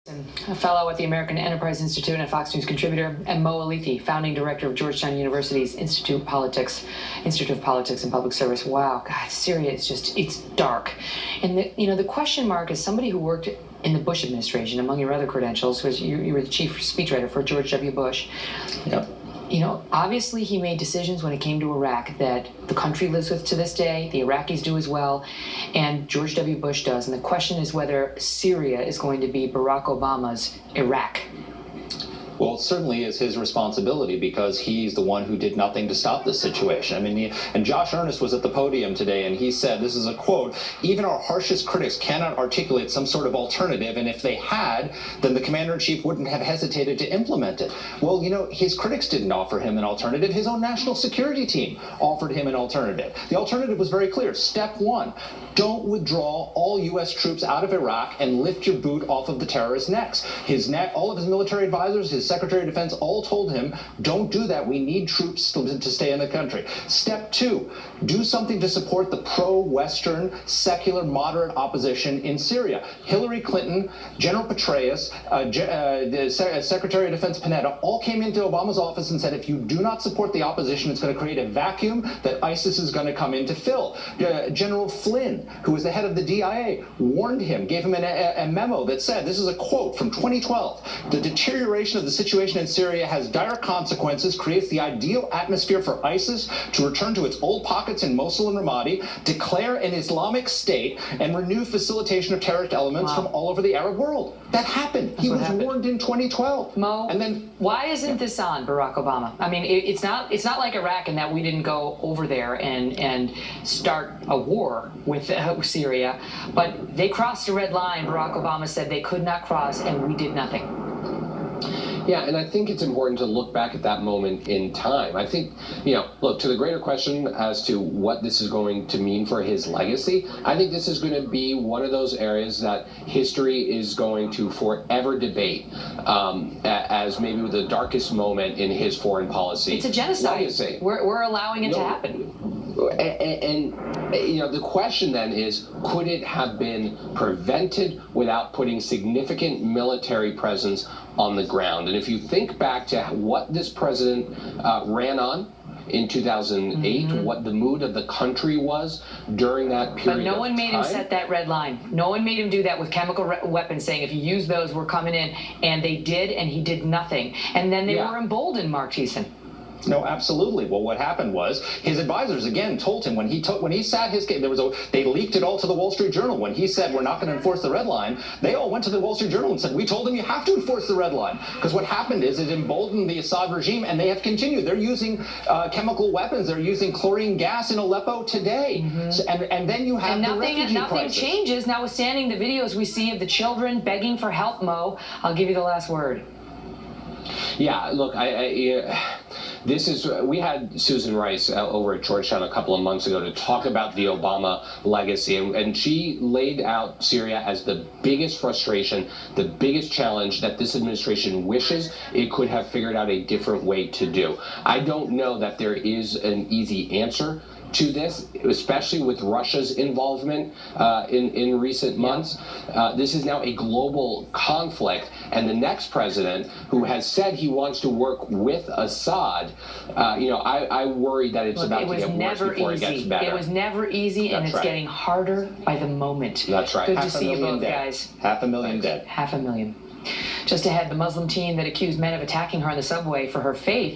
A fellow at the American Enterprise Institute and a Fox News contributor, and Mo Alifi, founding director of Georgetown University's Institute of Politics and Public Service. Wow, God, Syria is it's dark. And the question mark, as somebody who worked in the Bush administration, among your other credentials, was you were the chief speechwriter for George W. Bush. Yep. Obviously he made decisions when it came to Iraq that the country lives with to this day, the Iraqis do as well, and George W. Bush does. And the question is whether Syria is going to be Barack Obama's Iraq. Well, it certainly is his responsibility because he's the one who did nothing to stop this situation. I mean, and Josh Earnest was at the podium today and he said, this is a quote, "Even our harshest critics cannot articulate some sort of alternative, and if they had, then the commander-in-chief wouldn't have hesitated to implement it." Well, his critics didn't offer him an alternative. His own national security team offered him an alternative. The alternative was very clear. Step one, don't withdraw all U.S. troops out of Iraq and lift your boot off of the terrorists' necks. All of his military advisors, his Secretary of Defense all told him, don't do that. We need troops to stay in the country. Step two, do something to support the pro-Western, secular, moderate opposition in Syria. Hillary Clinton, General Petraeus, the Secretary of Defense Panetta all came into Obama's office and said, if you do not support the opposition, it's going to create a vacuum that ISIS is going to come in to fill. General Flynn, who was the head of the DIA, warned him, gave him a memo that said, this is a quote from 2012, the deterioration of the situation in Syria has dire consequences, creates the ideal atmosphere for ISIS to return to its old pockets in Mosul and Ramadi, declare an Islamic state, and renew facilitation of terrorist elements from all over the Arab world. That happened. He was warned in 2012. Mo, and then why isn't this on Barack Obama? I mean, it's not like Iraq in that we didn't go over there and start a war with Syria, but they crossed a red line. Barack Obama said they could not cross, and we did nothing. Yeah, and I think it's important to look back at that moment in time. I think, look, to the greater question as to what this is going to mean for his legacy, I think this is going to be one of those areas that history is going to forever debate as maybe the darkest moment in his foreign policy. It's a genocide. Legacy. We're allowing it to happen. And the question then is, could it have been prevented without putting significant military presence on the ground? And if you think back to what this president ran on in 2008, what the mood of the country was during that period. But no one made him set that red line. No one made him do that with chemical weapons, saying if you use those, we're coming in. And they did, and he did nothing. And then they were emboldened, Mark Thiessen. No, absolutely. Well, what happened was his advisors again told him when he sat his case, they leaked it all to the Wall Street Journal. When he said we're not going to enforce the red line, they all went to the Wall Street Journal and said we told him you have to enforce the red line, because what happened is it emboldened the Assad regime, and they have continued. They're using chemical weapons. They're using chlorine gas in Aleppo today, and then you have the refugee crisis. Nothing changes, notwithstanding the videos we see of the children begging for help. Mo, I'll give you the last word. Yeah, look, we had Susan Rice over at Georgetown a couple of months ago to talk about the Obama legacy, and she laid out Syria as the biggest frustration, the biggest challenge that this administration wishes it could have figured out a different way to do. I don't know that there is an easy answer to this, especially with Russia's involvement in recent months. This is now a global conflict, and the next president, who has said he wants to work with Assad, I worry that it's about to get worse before it gets better. It was never easy, and it's getting harder by the moment. That's right. Good to see you both, guys. 500,000 dead. 500,000. Just ahead, the Muslim teen that accused men of attacking her on the subway for her faith